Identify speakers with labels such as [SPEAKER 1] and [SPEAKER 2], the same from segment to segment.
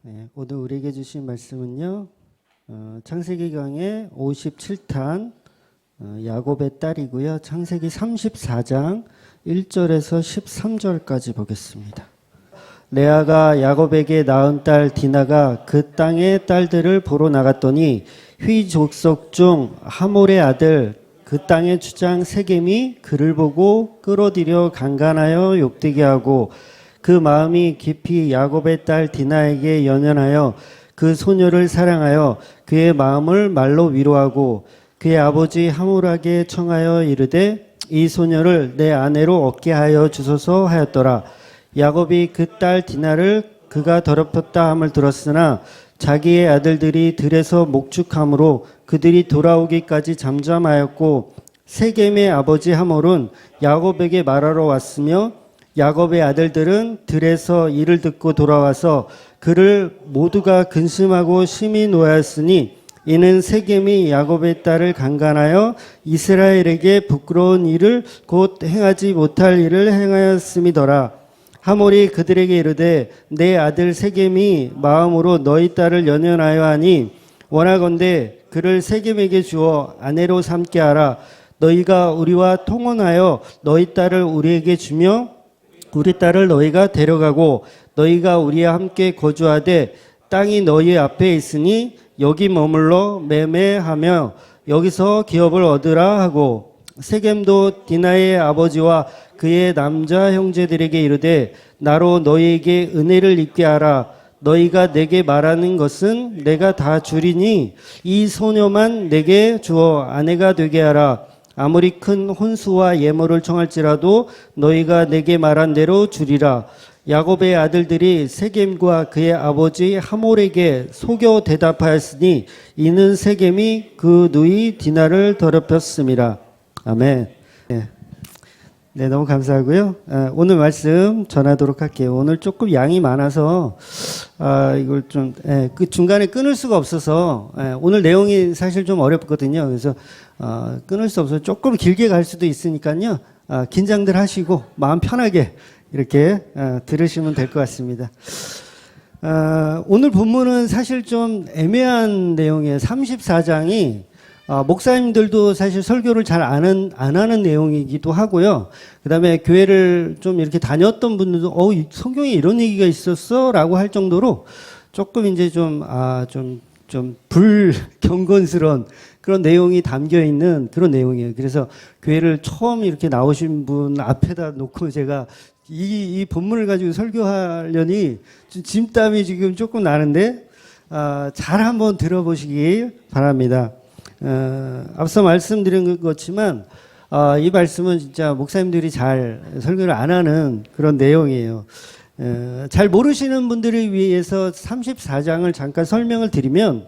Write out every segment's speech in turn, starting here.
[SPEAKER 1] 네, 오늘 우리에게 주신 말씀은요. 창세기강의 57탄 야곱의 딸이고요. 창세기 34장 1절에서 13절까지 보겠습니다. 레아가 야곱에게 낳은 딸 디나가 그 땅의 딸들을 보러 나갔더니 휘 족속 중 하몰의 아들 그 땅의 주장 세겜이 그를 보고 끌어들여 강간하여 욕되게 하고 그 마음이 깊이 야곱의 딸 디나에게 연연하여 그 소녀를 사랑하여 그의 마음을 말로 위로하고 그의 아버지 하몰에게 청하여 이르되 이 소녀를 내 아내로 얻게 하여 주소서 하였더라. 야곱이 그 딸 디나를 그가 더럽혔다 함을 들었으나 자기의 아들들이 들에서 목축함으로 그들이 돌아오기까지 잠잠하였고 세겜의 아버지 하몰은 야곱에게 말하러 왔으며 야곱의 아들들은 들에서 이를 듣고 돌아와서 그를 모두가 근심하고 심히 노하였으니 이는 세겜이 야곱의 딸을 강간하여 이스라엘에게 부끄러운 일을 곧 행하지 못할 일을 행하였음이더라. 하몰이 그들에게 이르되 내 아들 세겜이 마음으로 너희 딸을 연연하여 하니 원하건대 그를 세겜에게 주어 아내로 삼게 하라. 너희가 우리와 통혼하여 너희 딸을 우리에게 주며 우리 딸을 너희가 데려가고 너희가 우리와 함께 거주하되 땅이 너희 앞에 있으니 여기 머물러 매매하며 여기서 기업을 얻으라 하고 세겜도 디나의 아버지와 그의 남자 형제들에게 이르되 나로 너희에게 은혜를 입게 하라. 너희가 내게 말하는 것은 내가 다 주리니 이 소녀만 내게 주어 아내가 되게 하라. 아무리 큰 혼수와 예물을 청할지라도 너희가 내게 말한 대로 주리라. 야곱의 아들들이 세겜과 그의 아버지 하몰에게 속여 대답하였으니 이는 세겜이 그 누이 디나를 더럽혔음이라. 아멘. 네, 너무 감사하고요. 오늘 말씀 전하도록 할게요. 오늘 조금 양이 많아서 이걸 좀 그 중간에 끊을 수가 없어서 오늘 내용이 사실 좀 어렵거든요. 그래서 끊을 수 없어서 조금 길게 갈 수도 있으니까요. 긴장들 하시고 마음 편하게 이렇게 들으시면 될 것 같습니다. 오늘 본문은 사실 좀 애매한 내용이에요. 34장이 목사님들도 사실 설교를 잘 안 하는 내용이기도 하고요. 그 다음에 교회를 좀 이렇게 다녔던 분들도, 성경에 이런 얘기가 있었어? 라고 할 정도로 조금 이제 좀 불경건스러운 그런 내용이 담겨 있는 그런 내용이에요. 그래서 교회를 처음 이렇게 나오신 분 앞에다 놓고 제가 이 본문을 가지고 설교하려니 짐땀이 지금 조금 나는데, 잘 한번 들어보시기 바랍니다. 앞서 말씀드린 것지만 이 말씀은 진짜 목사님들이 잘 설교를 안 하는 그런 내용이에요. 잘 모르시는 분들을 위해서 34장을 잠깐 설명을 드리면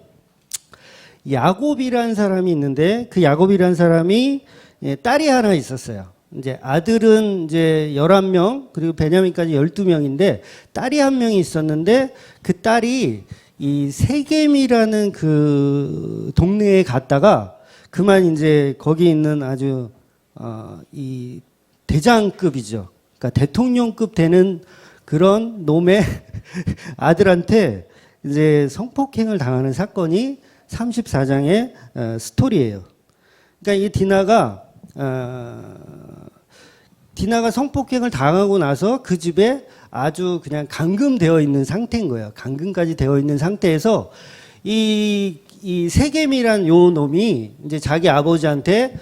[SPEAKER 1] 야곱이라는 사람이 있는데 그 야곱이라는 사람이 딸이 하나 있었어요. 이제 아들은 이제 11명 그리고 베냐민까지 12명인데 딸이 한 명이 있었는데 그 딸이 이 세겜이라는 그 동네에 갔다가 그만 이제 거기 있는 아주 이 대장급이죠. 그러니까 대통령급 되는 그런 놈의 아들한테 이제 성폭행을 당하는 사건이 34장의 스토리예요. 그러니까 이 디나가 성폭행을 당하고 나서 그 집에 아주 그냥 감금되어 있는 상태인 거예요. 감금까지 되어 있는 상태에서 이 세겜이란 요 놈이 이제 자기 아버지한테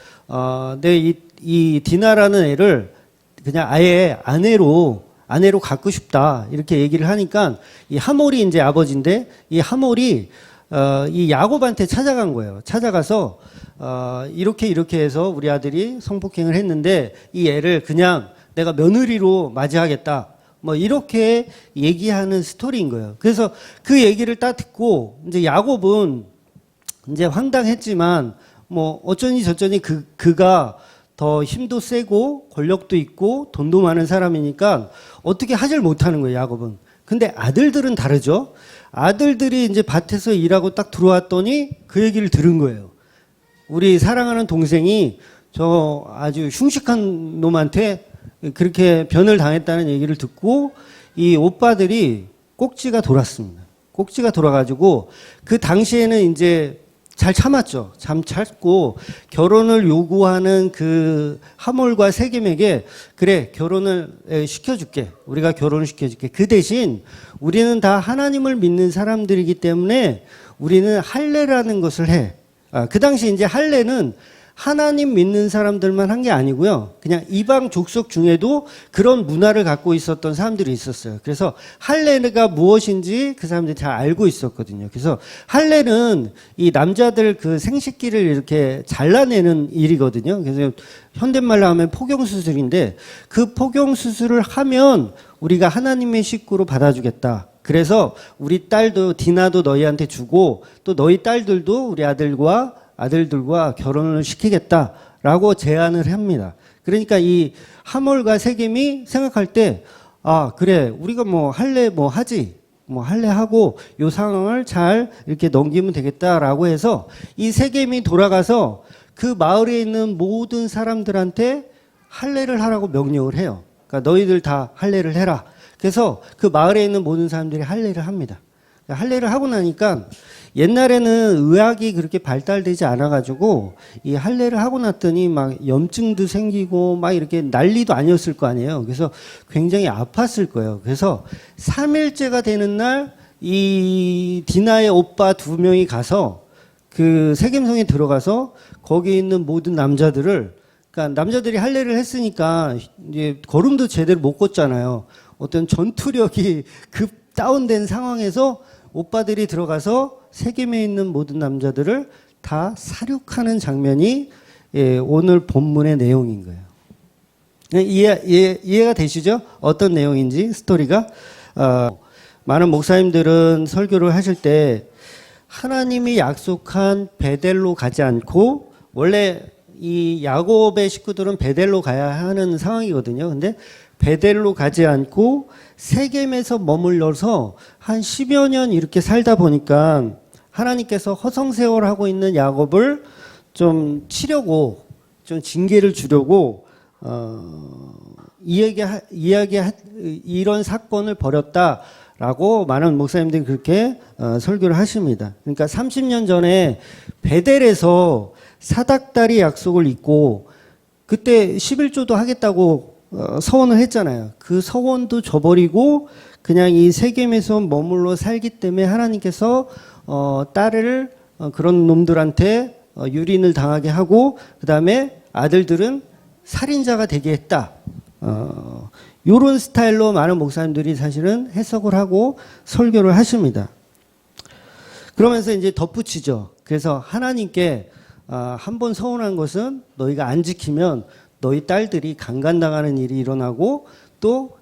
[SPEAKER 1] 이 디나라는 애를 그냥 아예 아내로 갖고 싶다 이렇게 얘기를 하니까 이 하몰이 이제 아버지인데 이 하몰이 이 야곱한테 찾아간 거예요. 찾아가서 이렇게 해서 우리 아들이 성폭행을 했는데 이 애를 그냥 내가 며느리로 맞이하겠다. 뭐 이렇게 얘기하는 스토리인 거예요. 그래서 그 얘기를 딱 듣고 이제 야곱은 이제 황당했지만 뭐 어쩌니 저쩌니 그가 더 힘도 세고 권력도 있고 돈도 많은 사람이니까 어떻게 하질 못하는 거예요, 야곱은. 근데 아들들은 다르죠. 아들들이 이제 밭에서 일하고 딱 들어왔더니 그 얘기를 들은 거예요. 우리 사랑하는 동생이 저 아주 흉측한 놈한테 그렇게 변을 당했다는 얘기를 듣고 이 오빠들이 꼭지가 돌았습니다. 꼭지가 돌아가지고 그 당시에는 이제 잘 참았죠. 참 참고 결혼을 요구하는 그 하몰과 세겜에게 그래 결혼을 시켜줄게. 우리가 결혼을 시켜줄게. 그 대신 우리는 다 하나님을 믿는 사람들이기 때문에 우리는 할례라는 것을 해. 그 당시 이제 할례는 하나님 믿는 사람들만 한 게 아니고요. 그냥 이방 족속 중에도 그런 문화를 갖고 있었던 사람들이 있었어요. 그래서 할례가 무엇인지 그 사람들이 잘 알고 있었거든요. 그래서 할례는 이 남자들 그 생식기를 이렇게 잘라내는 일이거든요. 그래서 현대말로 하면 포경수술인데 그 포경수술을 하면 우리가 하나님의 식구로 받아주겠다. 그래서 우리 딸도 디나도 너희한테 주고 또 너희 딸들도 우리 아들들과 결혼을 시키겠다라고 제안을 합니다. 그러니까 이 하몰과 세겜이 생각할 때 그래 우리가 뭐 할래 뭐 하지 뭐 할래 하고 요 상황을 잘 이렇게 넘기면 되겠다라고 해서 이 세겜이 돌아가서 그 마을에 있는 모든 사람들한테 할례를 하라고 명령을 해요. 그러니까 너희들 다 할례를 해라. 그래서 그 마을에 있는 모든 사람들이 할례를 합니다. 할례를 하고 나니까 옛날에는 의학이 그렇게 발달되지 않아가지고 이 할례를 하고 났더니 막 염증도 생기고 막 이렇게 난리도 아니었을 거 아니에요. 그래서 굉장히 아팠을 거예요. 그래서 3일째가 되는 날 이 디나의 오빠 2명이 가서 그 세겜성에 들어가서 거기 있는 모든 남자들을 그러니까 남자들이 할례를 했으니까 이제 걸음도 제대로 못 걷잖아요. 어떤 전투력이 급 다운된 상황에서 오빠들이 들어가서 세겜에 있는 모든 남자들을 다 사륙하는 장면이 오늘 본문의 내용인 거예요. 이해가 되시죠? 어떤 내용인지 스토리가 많은 목사님들은 설교를 하실 때 하나님이 약속한 베델로 가지 않고 원래 이 야곱의 식구들은 베델로 가야 하는 상황이거든요. 근데 베델로 가지 않고 세겜에서 머물러서 한 10여 년 이렇게 살다 보니까 하나님께서 허송세월하고 있는 야곱을 좀 치려고 좀 징계를 주려고 이런 사건을 벌였다라고 많은 목사님들이 그렇게 설교를 하십니다. 그러니까 30년 전에 베델에서 사닥다리 약속을 잊고 그때 11조도 하겠다고 서원을 했잖아요. 그 서원도 저버리고 그냥 이 세겜에서 머물러 살기 때문에 하나님께서 딸을 그런 놈들한테 유린을 당하게 하고 그 다음에 아들들은 살인자가 되게 했다. 요런 스타일로 많은 목사님들이 사실은 해석을 하고 설교를 하십니다. 그러면서 이제 덧붙이죠. 그래서 하나님께 한 번 서운한 것은 너희가 안 지키면 너희 딸들이 강간당하는 일이 일어나고 또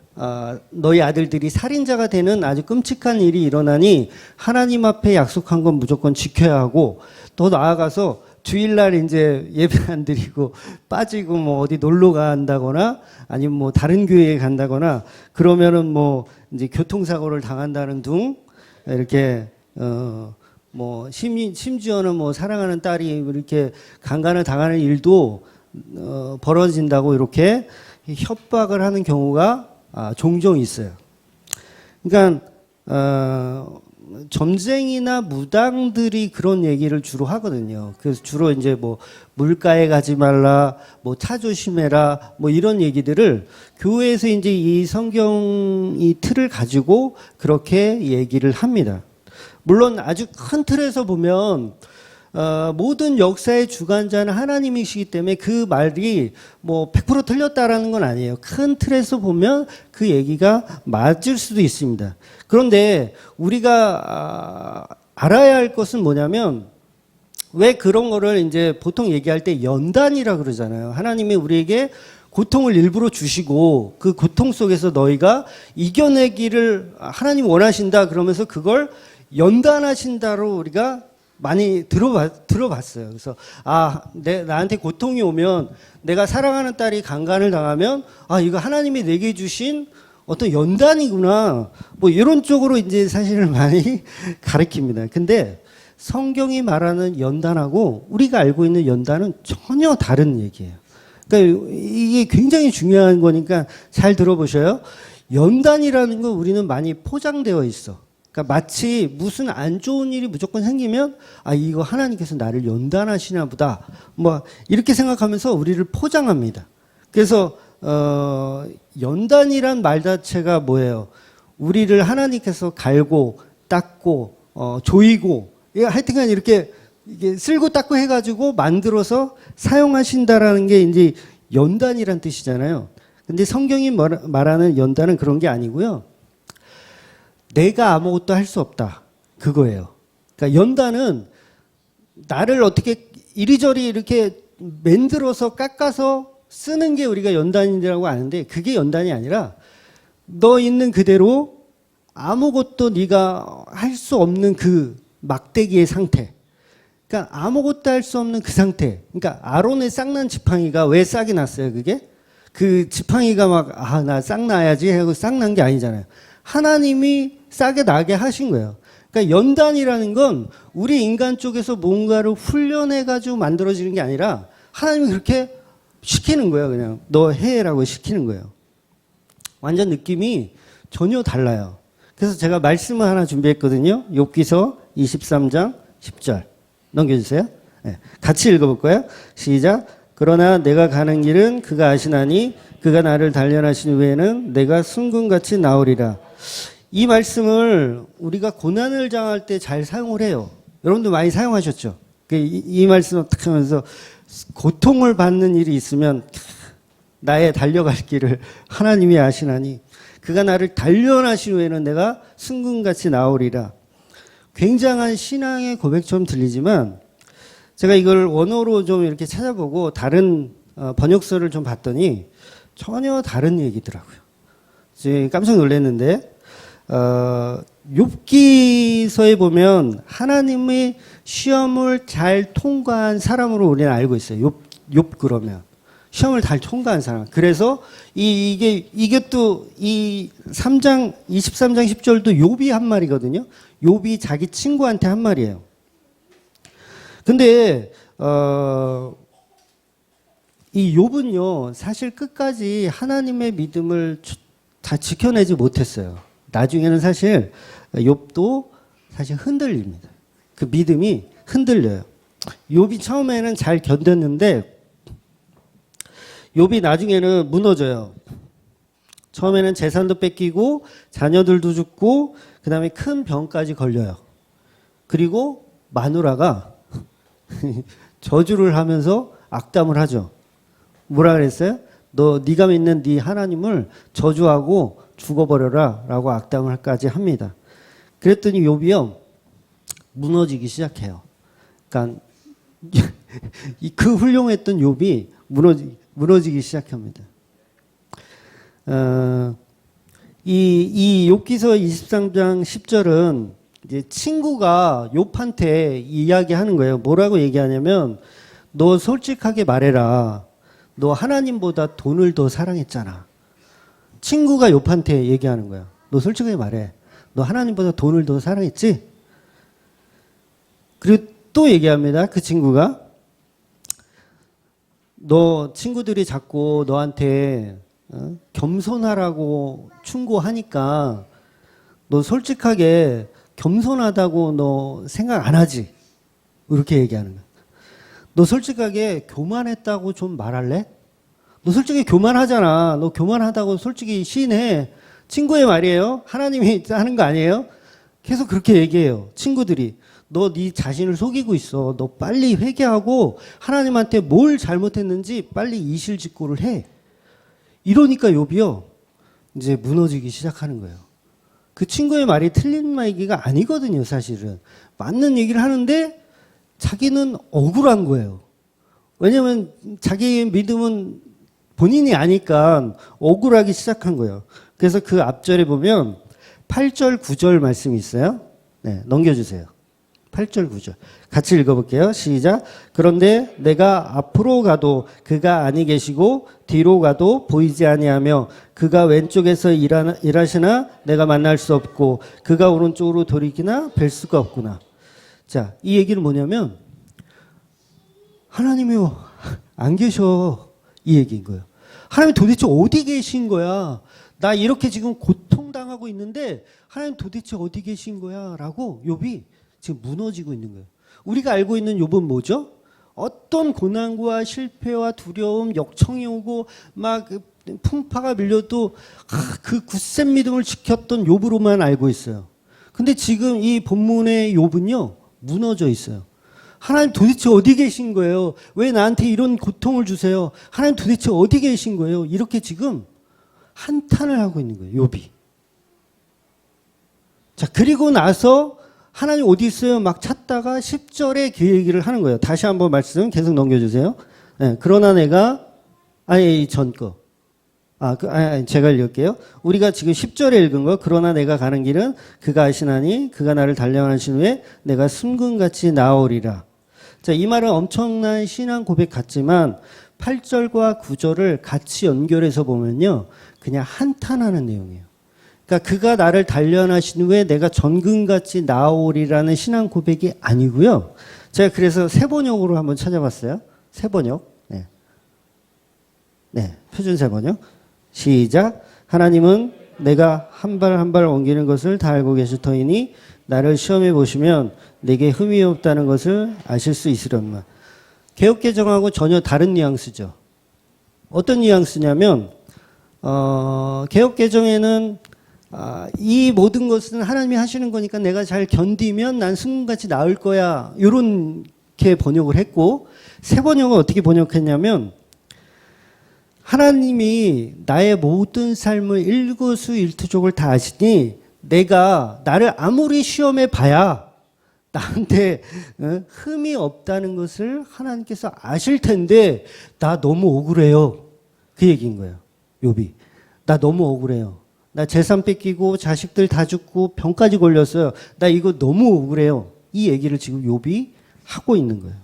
[SPEAKER 1] 너희 아들들이 살인자가 되는 아주 끔찍한 일이 일어나니 하나님 앞에 약속한 건 무조건 지켜야 하고 더 나아가서 주일날 이제 예배 안 드리고 빠지고 뭐 어디 놀러 간다거나 아니면 뭐 다른 교회에 간다거나 그러면은 뭐 이제 교통사고를 당한다는 둥 이렇게 뭐 심지어는 뭐 사랑하는 딸이 이렇게 강간을 당하는 일도 벌어진다고 이렇게 협박을 하는 경우가 종종 있어요. 그러니까 점쟁이나 무당들이 그런 얘기를 주로 하거든요. 그래서 주로 이제 뭐 물가에 가지 말라, 뭐 차 조심해라, 뭐 이런 얘기들을 교회에서 이제 이 성경 이 틀을 가지고 그렇게 얘기를 합니다. 물론 아주 큰 틀에서 보면 모든 역사의 주관자는 하나님이시기 때문에 그 말이 뭐 100% 틀렸다라는 건 아니에요. 큰 틀에서 보면 그 얘기가 맞을 수도 있습니다. 그런데 우리가 알아야 할 것은 뭐냐면 왜 그런 거를 이제 보통 얘기할 때 연단이라 그러잖아요. 하나님이 우리에게 고통을 일부러 주시고 그 고통 속에서 너희가 이겨내기를 하나님 원하신다 그러면서 그걸 연단하신다로 우리가 많이 들어봤어요. 그래서 나한테 고통이 오면 내가 사랑하는 딸이 강간을 당하면 이거 하나님이 내게 주신 어떤 연단이구나. 뭐 이런 쪽으로 이제 사실을 많이 가르칩니다. 근데 성경이 말하는 연단하고 우리가 알고 있는 연단은 전혀 다른 얘기예요. 그러니까 이게 굉장히 중요한 거니까 잘 들어보셔요. 연단이라는 거 우리는 많이 포장되어 있어. 그러니까 마치 무슨 안 좋은 일이 무조건 생기면 아 이거 하나님께서 나를 연단하시나 보다 뭐 이렇게 생각하면서 우리를 포장합니다. 그래서 연단이란 말 자체가 뭐예요? 우리를 하나님께서 갈고 닦고 조이고 하여튼간 이렇게 이게 쓸고 닦고 해가지고 만들어서 사용하신다라는 게 이제 연단이란 뜻이잖아요. 근데 성경이 말하는 연단은 그런 게 아니고요. 내가 아무것도 할 수 없다. 그거예요. 그러니까 연단은 나를 어떻게 이리저리 이렇게 만들어서 깎아서 쓰는 게 우리가 연단이라고 아는데 그게 연단이 아니라 너 있는 그대로 아무것도 네가 할 수 없는 그 막대기의 상태. 그러니까 아무것도 할 수 없는 그 상태. 그러니까 아론의 싹난 지팡이가 왜 싹이 났어요, 그게? 그 지팡이가 막, 나 싹 나야지 하고 싹 난 게 아니잖아요. 하나님이 싹에 나게 하신 거예요. 그러니까 연단이라는 건 우리 인간 쪽에서 뭔가를 훈련해가지고 만들어지는 게 아니라 하나님이 그렇게 시키는 거예요, 그냥. 너 해라고 시키는 거예요. 완전 느낌이 전혀 달라요. 그래서 제가 말씀을 하나 준비했거든요. 욥기서 23장 10절. 넘겨주세요. 네. 같이 읽어볼 거예요. 시작. 그러나 내가 가는 길은 그가 아시나니 그가 나를 단련하신 후에는 내가 순금같이 나오리라. 이 말씀을 우리가 고난을 당할 때 잘 사용을 해요. 여러분도 많이 사용하셨죠? 이 말씀을 딱 하면서 고통을 받는 일이 있으면 나의 달려갈 길을 하나님이 아시나니 그가 나를 단련하신 후에는 내가 순금같이 나오리라. 굉장한 신앙의 고백처럼 들리지만 제가 이걸 원어로 좀 이렇게 찾아보고 다른 번역서를 좀 봤더니 전혀 다른 얘기더라고요. 깜짝 놀랐는데 욥기서에 보면 하나님의 시험을 잘 통과한 사람으로 우리는 알고 있어요. 욥 그러면 시험을 잘 통과한 사람. 그래서 이게 또 이 3장 23장 10절도 욥이 한 말이거든요. 욥이 자기 친구한테 한 말이에요. 근데 이 욥은요 사실 끝까지 하나님의 믿음을 다 지켜내지 못했어요. 나중에는 사실 욥도 사실 흔들립니다. 그 믿음이 흔들려요. 욥이 처음에는 잘 견뎠는데 욥이 나중에는 무너져요. 처음에는 재산도 뺏기고 자녀들도 죽고 그다음에 큰 병까지 걸려요. 그리고 마누라가 저주를 하면서 악담을 하죠. 뭐라 그랬어요? 네가 믿는 네 하나님을 저주하고 죽어버려라라고 악담을까지 합니다. 그랬더니 욥이요 무너지기 시작해요. 그러니까 그 훌륭했던 욥이 무너지기 시작합니다. 이 욥기서 23장 10절은 이제 친구가 욥한테 이야기하는 거예요. 뭐라고 얘기하냐면 너 솔직하게 말해라. 너 하나님보다 돈을 더 사랑했잖아. 친구가 욥한테 얘기하는 거야. 너 솔직하게 말해. 너 하나님보다 돈을 더 사랑했지? 그리고 또 얘기합니다. 그 친구가 너 친구들이 자꾸 너한테 겸손하라고 충고하니까 너 솔직하게 겸손하다고 너 생각 안 하지? 이렇게 얘기하는 거야. 너 솔직하게 교만했다고 좀 말할래? 너 솔직히 교만하잖아. 너 교만하다고 솔직히 시인해. 친구의 말이에요. 하나님이 하는 거 아니에요? 계속 그렇게 얘기해요. 친구들이. 너 네 자신을 속이고 있어. 너 빨리 회개하고 하나님한테 뭘 잘못했는지 빨리 이실직고를 해. 이러니까 욥이요. 이제 무너지기 시작하는 거예요. 그 친구의 말이 틀린 얘기가 아니거든요, 사실은. 맞는 얘기를 하는데 자기는 억울한 거예요. 왜냐하면 자기의 믿음은 본인이 아니까 억울하기 시작한 거예요. 그래서 그 앞절에 보면 8절, 9절 말씀이 있어요. 네, 넘겨주세요. 8절, 9절. 같이 읽어볼게요. 시작. 그런데 내가 앞으로 가도 그가 아니 계시고 뒤로 가도 보이지 아니하며 그가 왼쪽에서 일하시나 내가 만날 수 없고 그가 오른쪽으로 돌이키나 뵐 수가 없구나. 자, 이 얘기는 뭐냐면 하나님이 안 계셔. 이 얘기인 거예요. 하나님 도대체 어디 계신 거야? 나 이렇게 지금 고통당하고 있는데 하나님 도대체 어디 계신 거야? 라고 욥이 지금 무너지고 있는 거예요. 우리가 알고 있는 욥은 뭐죠? 어떤 고난과 실패와 두려움, 역청이 오고 막 풍파가 밀려도 그 굳센 믿음을 지켰던 욥으로만 알고 있어요. 근데 지금 이 본문의 욥은요, 무너져 있어요. 하나님 도대체 어디 계신 거예요? 왜 나한테 이런 고통을 주세요? 하나님 도대체 어디 계신 거예요? 이렇게 지금 한탄을 하고 있는 거예요, 욥이. 자, 그리고 나서 하나님 어디 있어요? 막 찾다가 10절에 그 얘기를 하는 거예요. 다시 한번 말씀 계속 넘겨주세요. 네, 그러나 내가, 전 거. 제가 읽을게요. 우리가 지금 10절에 읽은 거, 그러나 내가 가는 길은 그가 아시나니 그가 나를 단련하신 후에 내가 숨금같이 나오리라. 자, 이 말은 엄청난 신앙 고백 같지만 8절과 9절을 같이 연결해서 보면요, 그냥 한탄하는 내용이에요. 그러니까 그가 나를 단련하신 후에 내가 전금같이 나오리라는 신앙 고백이 아니고요. 제가 그래서 세번역으로 한번 찾아봤어요. 세번역. 네, 표준 세번역. 시작. 하나님은 내가 한 발 한 발 옮기는 것을 다 알고 계실 터이니 나를 시험해 보시면 내게 흠이 없다는 것을 아실 수 있으련만. 개역개정하고 전혀 다른 뉘앙스죠. 어떤 뉘앙스냐면 개역개정에는 이 모든 것은 하나님이 하시는 거니까 내가 잘 견디면 난 승금같이 나을 거야, 이렇게 번역을 했고, 세번역은 어떻게 번역했냐면 하나님이 나의 모든 삶을 일거수일투족을 다 아시니 내가 나를 아무리 시험해 봐야 나한테 흠이 없다는 것을 하나님께서 아실 텐데 나 너무 억울해요. 그 얘기인 거예요. 욥이. 나 너무 억울해요. 나 재산 뺏기고 자식들 다 죽고 병까지 걸렸어요. 나 이거 너무 억울해요. 이 얘기를 지금 욥이 하고 있는 거예요.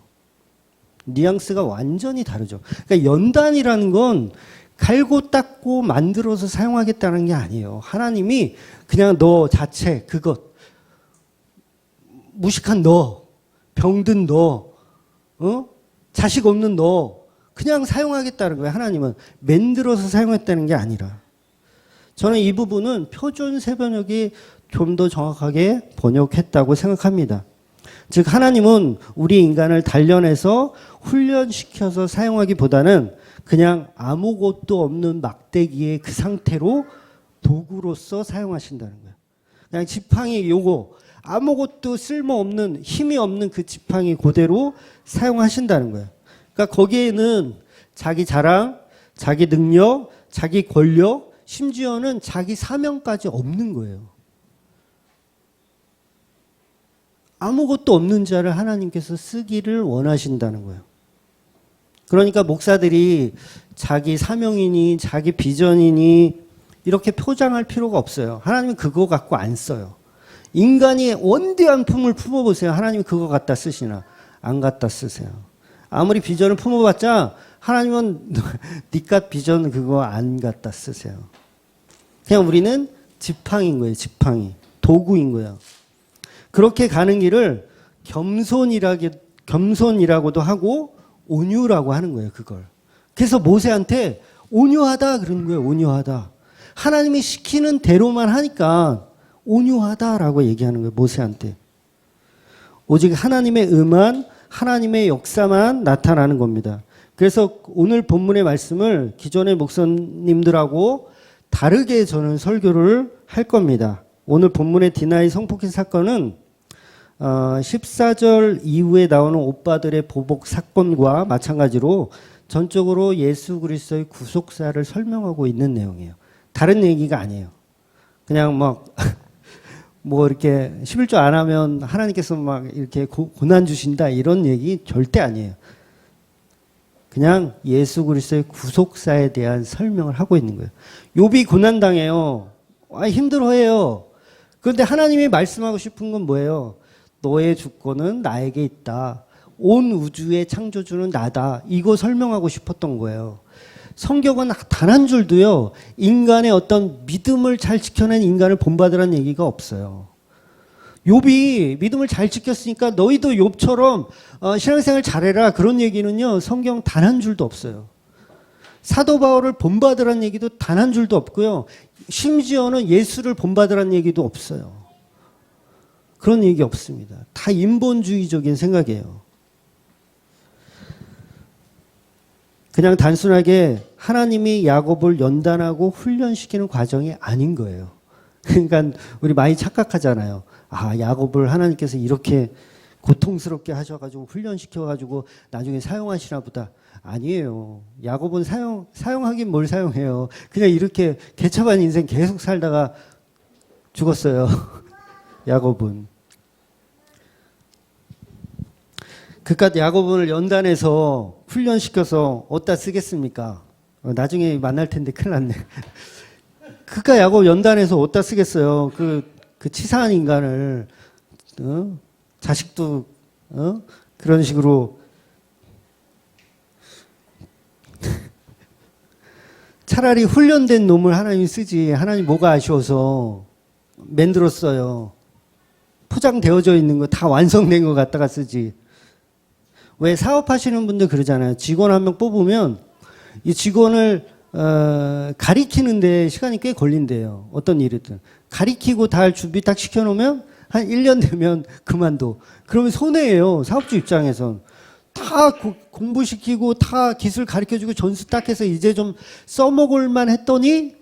[SPEAKER 1] 뉘앙스가 완전히 다르죠. 그러니까 연단이라는 건 갈고 닦고 만들어서 사용하겠다는 게 아니에요. 하나님이 그냥 너 자체, 그것, 무식한 너, 병든 너, 자식 없는 너, 그냥 사용하겠다는 거예요. 하나님은 만들어서 사용했다는 게 아니라. 저는 이 부분은 표준 세번역이 좀 더 정확하게 번역했다고 생각합니다. 즉 하나님은 우리 인간을 단련해서 훈련시켜서 사용하기보다는 그냥 아무것도 없는 막대기의 그 상태로 도구로서 사용하신다는 거예요. 그냥 지팡이 요거 아무것도 쓸모없는, 힘이 없는 그 지팡이 그대로 사용하신다는 거예요. 그러니까 거기에는 자기 자랑, 자기 능력, 자기 권력, 심지어는 자기 사명까지 없는 거예요. 아무것도 없는 자를 하나님께서 쓰기를 원하신다는 거예요. 그러니까 목사들이 자기 사명이니 자기 비전이니 이렇게 포장할 필요가 없어요. 하나님은 그거 갖고 안 써요. 인간이 원대한 품을 품어보세요. 하나님이 그거 갖다 쓰시나? 안 갖다 쓰세요. 아무리 비전을 품어봤자 하나님은 니값 비전 그거 안 갖다 쓰세요. 그냥 우리는 지팡이인 거예요. 지팡이. 도구인 거예요. 그렇게 가는 길을 겸손이라고도 하고 온유라고 하는 거예요. 그걸. 그래서 모세한테 온유하다 그러는 거예요. 온유하다. 하나님이 시키는 대로만 하니까 온유하다라고 얘기하는 거예요. 모세한테. 오직 하나님의 음한 하나님의 역사만 나타나는 겁니다. 그래서 오늘 본문의 말씀을 기존의 목사님들하고 다르게 저는 설교를 할 겁니다. 오늘 본문의 디나이 성폭행 사건은 14절 이후에 나오는 오빠들의 보복 사건과 마찬가지로 전적으로 예수 그리스도의 구속사를 설명하고 있는 내용이에요. 다른 얘기가 아니에요. 그냥 뭐 이렇게 11조 안 하면 하나님께서 막 이렇게 고난 주신다 이런 얘기 절대 아니에요. 그냥 예수 그리스도의 구속사에 대한 설명을 하고 있는 거예요. 욥이 고난 당해요. 힘들어해요. 그런데 하나님이 말씀하고 싶은 건 뭐예요? 너의 주권은 나에게 있다. 온 우주의 창조주는 나다. 이거 설명하고 싶었던 거예요. 성경은 단 한 줄도요, 인간의 어떤 믿음을 잘 지켜낸 인간을 본받으라는 얘기가 없어요. 욥이 믿음을 잘 지켰으니까 너희도 욥처럼 신앙생활 잘해라. 그런 얘기는요, 성경 단 한 줄도 없어요. 사도 바울을 본받으라는 얘기도 단 한 줄도 없고요. 심지어는 예수를 본받으라는 얘기도 없어요. 그런 얘기 없습니다. 다 인본주의적인 생각이에요. 그냥 단순하게 하나님이 야곱을 연단하고 훈련시키는 과정이 아닌 거예요. 그러니까 우리 많이 착각하잖아요. 아, 야곱을 하나님께서 이렇게 고통스럽게 하셔가지고 훈련시켜가지고 나중에 사용하시나 보다. 아니에요. 야곱은 사용하긴 뭘 사용해요. 그냥 이렇게 개차반 인생 계속 살다가 죽었어요. 야곱은. 그깟 야곱을 연단해서 훈련시켜서 어디다 쓰겠습니까? 나중에 만날 텐데 큰일 났네. 그깟 야곱 연단해서 어디다 쓰겠어요? 그 치사한 인간을, 자식도, 그런 식으로. 차라리 훈련된 놈을 하나님이 쓰지. 하나님 뭐가 아쉬워서 만들었어요. 포장되어져 있는 거 다 완성된 거 갖다가 쓰지. 왜 사업하시는 분들 그러잖아요. 직원 한 명 뽑으면 이 직원을 가리키는데 시간이 꽤 걸린대요. 어떤 일이든. 가리키고 다 할 준비 딱 시켜놓으면 한 1년 되면 그만둬. 그러면 손해예요. 사업주 입장에선. 다 공부시키고 다 기술 가르쳐주고 전수 딱 해서 이제 좀 써먹을만 했더니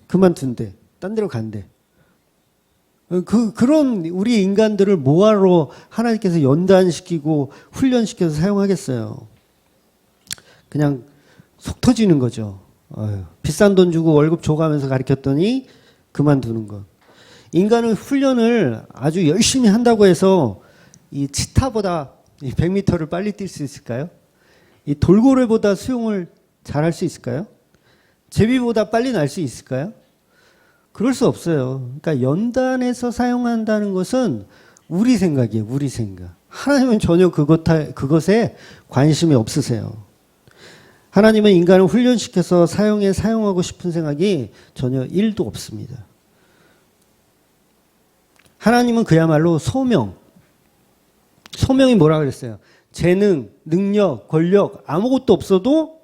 [SPEAKER 1] 그만둔대. 딴 데로 간대. 그런 우리 인간들을 뭐하러 하나님께서 연단시키고 훈련시켜서 사용하겠어요. 그냥 속 터지는 거죠. 비싼 돈 주고 월급 줘가면서 가르쳤더니 그만두는 것. 인간은 훈련을 아주 열심히 한다고 해서 이 치타보다 100m를 빨리 뛸 수 있을까요? 이 돌고래보다 수영을 잘할 수 있을까요? 제비보다 빨리 날 수 있을까요? 그럴 수 없어요. 그러니까 연단해서 사용한다는 것은 우리 생각이에요. 우리 생각. 하나님은 전혀 그것에 관심이 없으세요. 하나님은 인간을 훈련시켜서 사용하고 싶은 생각이 전혀 1도 없습니다. 하나님은 그야말로 소명이 뭐라 그랬어요? 재능, 능력, 권력 아무것도 없어도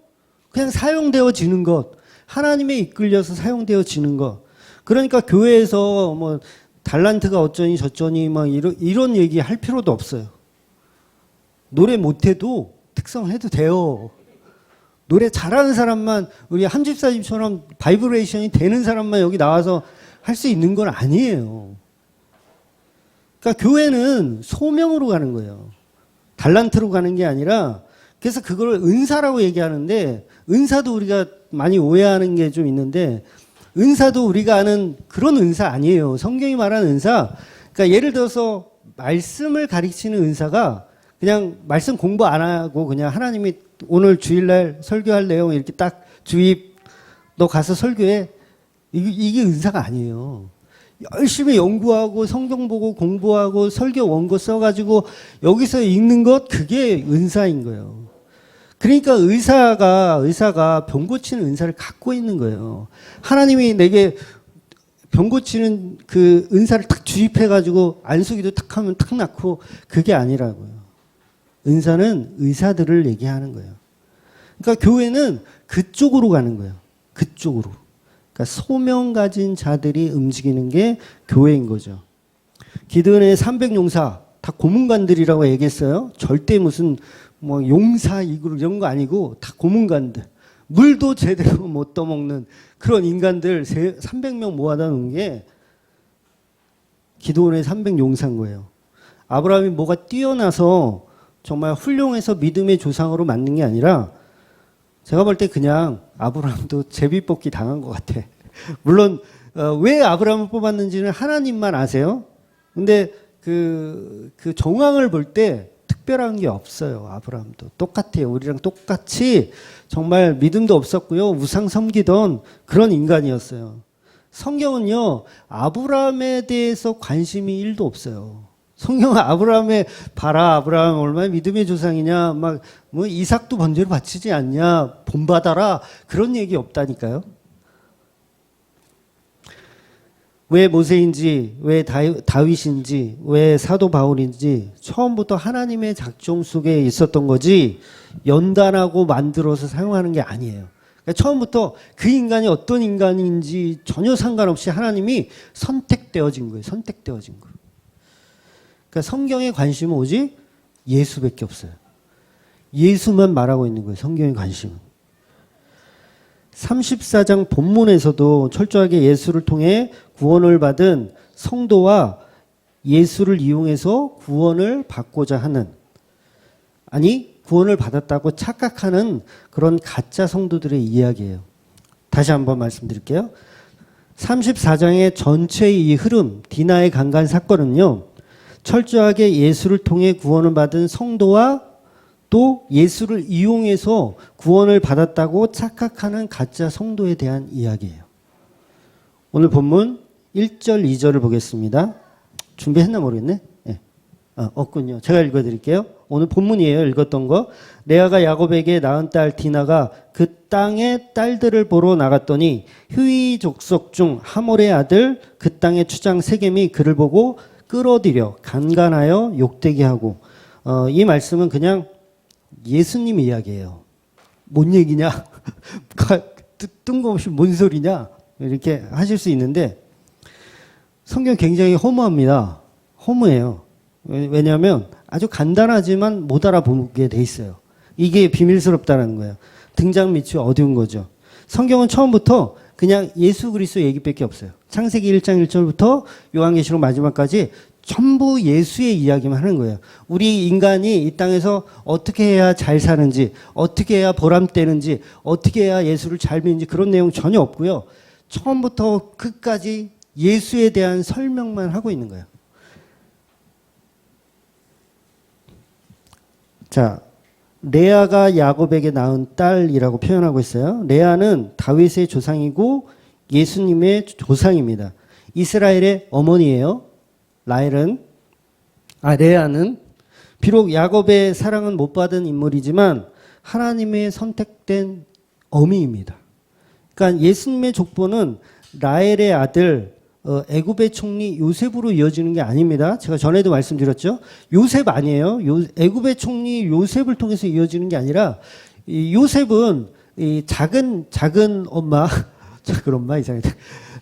[SPEAKER 1] 그냥 사용되어지는 것. 하나님에 이끌려서 사용되어지는 것. 그러니까 교회에서 뭐 달란트가 어쩌니 저쩌니 막 이런 얘기 할 필요도 없어요. 노래 못해도 특성해도 돼요. 노래 잘하는 사람만 우리 한 집사님처럼 바이브레이션이 되는 사람만 여기 나와서 할 수 있는 건 아니에요. 그러니까 교회는 소명으로 가는 거예요. 달란트로 가는 게 아니라 그래서 그걸 은사라고 얘기하는데 은사도 우리가 많이 오해하는 게 좀 있는데 은사도 우리가 아는 그런 은사 아니에요. 성경이 말하는 은사. 그러니까 예를 들어서 말씀을 가르치는 은사가 그냥 말씀 공부 안 하고 그냥 하나님이 오늘 주일날 설교할 내용 이렇게 딱 주입 너 가서 설교해. 이게 은사가 아니에요. 열심히 연구하고 성경 보고 공부하고 설교 원고 써가지고 여기서 읽는 것 그게 은사인 거예요. 그러니까 의사가 병 고치는 은사를 갖고 있는 거예요. 하나님이 내게 병 고치는 그 은사를 탁 주입해가지고 안수기도 탁 하면 탁 낳고 그게 아니라고요. 은사는 의사들을 얘기하는 거예요. 그러니까 교회는 그쪽으로 가는 거예요. 그쪽으로. 그러니까 소명 가진 자들이 움직이는 게 교회인 거죠. 기드온의 300용사 다 고문관들이라고 얘기했어요. 절대 무슨 뭐 용사 이런 거 아니고 다 고문관들. 물도 제대로 못 떠먹는 그런 인간들 300명 모아다 놓은 게 기드온의 300용사인 거예요. 아브라함이 뭐가 뛰어나서 정말 훌륭해서 믿음의 조상으로 만든 게 아니라 제가 볼 때 그냥 아브라함도 제비뽑기 당한 것 같아. 물론 왜 아브라함을 뽑았는지는 하나님만 아세요. 근데 그 정황을 볼 때 특별한 게 없어요. 아브라함도 똑같아요. 우리랑 똑같이 정말 믿음도 없었고요. 우상 섬기던 그런 인간이었어요. 성경은요. 아브라함에 대해서 관심이 1도 없어요. 성경은 아브라함의 봐라 아브라함 얼마나 믿음의 조상이냐 막 뭐 이삭도 번제로 바치지 않냐 본받아라 그런 얘기 없다니까요. 왜 모세인지 왜 다윗인지 왜 사도 바울인지 처음부터 하나님의 작정 속에 있었던 거지 연단하고 만들어서 사용하는 게 아니에요. 그러니까 처음부터 그 인간이 어떤 인간인지 전혀 상관없이 하나님이 선택되어진 거예요. 선택되어진 거예요. 그러니까 성경의 관심은 오직 예수밖에 없어요. 예수만 말하고 있는 거예요. 성경의 관심은. 34장 본문에서도 철저하게 예수를 통해 구원을 받은 성도와 예수를 이용해서 구원을 받고자 하는, 아니 구원을 받았다고 착각하는 그런 가짜 성도들의 이야기예요. 다시 한번 말씀드릴게요. 34장의 전체의 이 흐름, 디나의 강간 사건은요, 철저하게 예수를 통해 구원을 받은 성도와 또 예수를 이용해서 구원을 받았다고 착각하는 가짜 성도에 대한 이야기예요. 오늘 본문 1절, 2절을 보겠습니다. 준비했나 모르겠네. 네. 없군요. 제가 읽어드릴게요. 오늘 본문이에요. 읽었던 거. 레아가 야곱에게 낳은 딸 디나가 그 땅의 딸들을 보러 나갔더니 휴이 족속 중 하몰의 아들 그 땅의 추장 세겜이 그를 보고 끌어들여 간간하여 욕되게 하고, 이 말씀은 그냥 예수님 이야기예요. 뭔 얘기냐? 뜬금없이 뭔 소리냐? 이렇게 하실 수 있는데 성경 굉장히 허무합니다. 허무해요. 왜냐하면 아주 간단하지만 못 알아보게 돼 있어요. 이게 비밀스럽다는 거예요. 등장 밑이 어두운 거죠. 성경은 처음부터 그냥 예수 그리스도 얘기밖에 없어요. 창세기 1장 1절부터 요한계시록 마지막까지 전부 예수의 이야기만 하는 거예요. 우리 인간이 이 땅에서 어떻게 해야 잘 사는지, 어떻게 해야 보람되는지, 어떻게 해야 예수를 잘 믿는지 그런 내용 전혀 없고요. 처음부터 끝까지 예수에 대한 설명만 하고 있는 거예요. 자, 레아가 야곱에게 낳은 딸이라고 표현하고 있어요. 레아는 다윗의 조상이고 예수님의 조상입니다. 이스라엘의 어머니예요. 레아는 비록 야곱의 사랑은 못 받은 인물이지만 하나님의 선택된 어미입니다. 그러니까 예수님의 족보는 라헬의 아들 애굽의 총리 요셉으로 이어지는 게 아닙니다. 제가 전에도 말씀드렸죠. 요셉 아니에요. 애굽의 총리 요셉을 통해서 이어지는 게 아니라 이 요셉은 이 작은 엄마 작은 엄마 이상하다.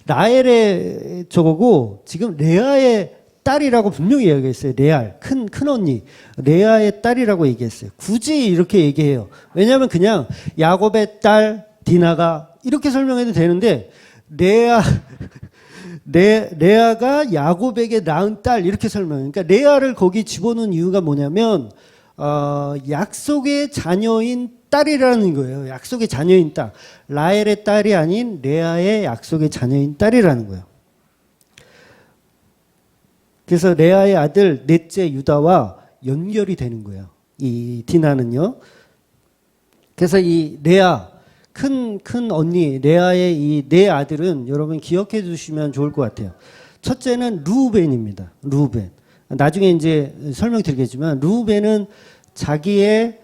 [SPEAKER 1] 라헬의 저거고 지금 레아의 딸이라고 분명히 얘기했어요. 레알 큰 언니 레아의 딸이라고 얘기했어요. 굳이 이렇게 얘기해요. 왜냐하면 그냥 야곱의 딸 디나가 이렇게 설명해도 되는데 레아가 야곱에게 낳은 딸 이렇게 설명해요. 그러니까 레아를 거기 집어넣은 이유가 뭐냐면 약속의 자녀인 딸이라는 거예요. 약속의 자녀인 딸. 라헬의 딸이 아닌 레아의 약속의 자녀인 딸이라는 거예요. 그래서 레아의 아들 넷째 유다와 연결이 되는 거예요. 이 디나는요. 그래서 이 레아 큰 언니 레아의 이 네 아들은 여러분 기억해 두시면 좋을 것 같아요. 첫째는 루벤입니다. 루벤. 나중에 이제 설명드리겠지만 루벤은 자기의